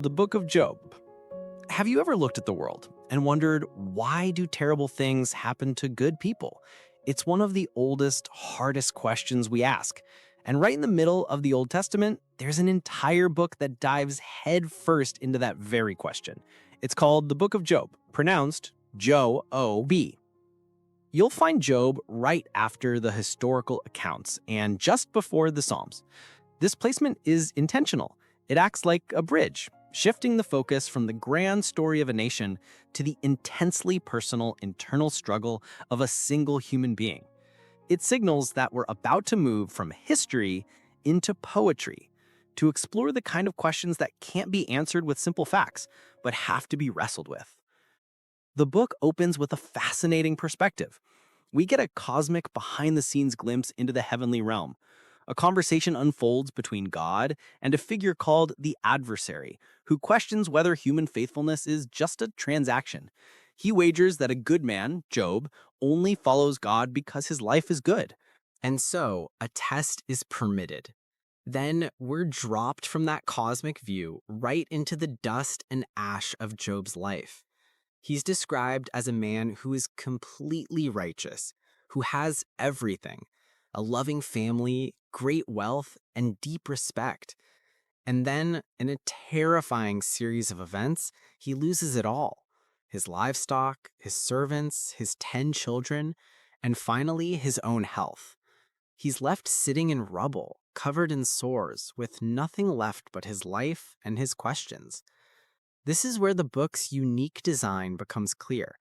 The Book of Job. Have you ever looked at the world and wondered, why do terrible things happen to good people? It's one of the oldest, hardest questions we ask. And right in the middle of the Old Testament, there's an entire book that dives headfirst into that very question. It's called the Book of Job, pronounced Job. You'll find Job right after the historical accounts and just before the Psalms. This placement is intentional. It acts like a bridge, shifting the focus from the grand story of a nation to the intensely personal internal struggle of a single human being. It signals that we're about to move from history into poetry, to explore the kind of questions that can't be answered with simple facts, but have to be wrestled with. The book opens with a fascinating perspective. We get a cosmic, behind-the-scenes glimpse into the heavenly realm. A conversation unfolds between God and a figure called the adversary, who questions whether human faithfulness is just a transaction. He wagers that a good man, Job, only follows God because his life is good. And so, a test is permitted. Then we're dropped from that cosmic view right into the dust and ash of Job's life. He's described as a man who is completely righteous, who has everything: a loving family, great wealth, and deep respect. And then, in a terrifying series of events, he loses it all: his livestock, his servants, his 10 children, and finally his own health. He's left sitting in rubble, covered in sores, with nothing left but his life and his questions. This is where the book's unique design becomes clear.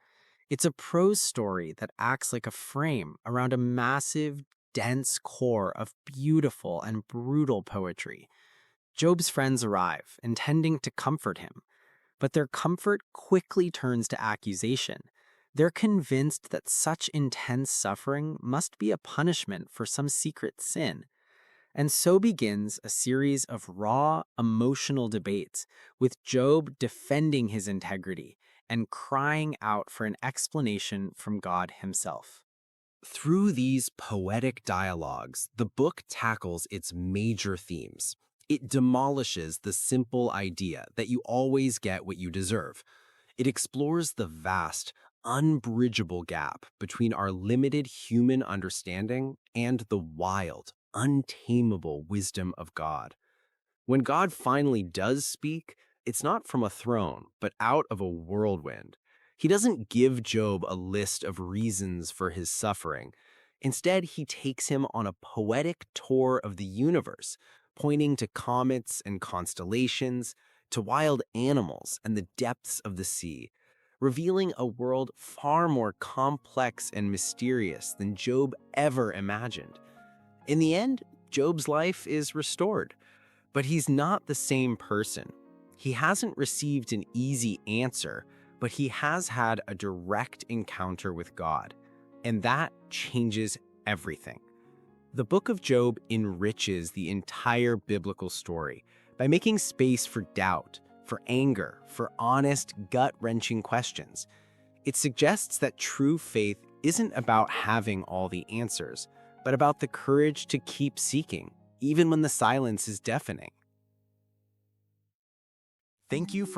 It's a prose story that acts like a frame around a massive, dense core of beautiful and brutal poetry. Job's friends arrive, intending to comfort him, but their comfort quickly turns to accusation. They're convinced that such intense suffering must be a punishment for some secret sin. And so begins a series of raw, emotional debates, with Job defending his integrity and crying out for an explanation from God himself. Through these poetic dialogues, the book tackles its major themes. It demolishes the simple idea that you always get what you deserve. It explores the vast, unbridgeable gap between our limited human understanding and the wild, untamable wisdom of God. When God finally does speak, it's not from a throne, but out of a whirlwind. He doesn't give Job a list of reasons for his suffering. Instead, he takes him on a poetic tour of the universe, pointing to comets and constellations, to wild animals and the depths of the sea, revealing a world far more complex and mysterious than Job ever imagined. In the end, Job's life is restored, but he's not the same person. He hasn't received an easy answer, but he has had a direct encounter with God, and that changes everything. The book of Job enriches the entire biblical story by making space for doubt, for anger, for honest, gut-wrenching questions. It suggests that true faith isn't about having all the answers, but about the courage to keep seeking, even when the silence is deafening. Thank you for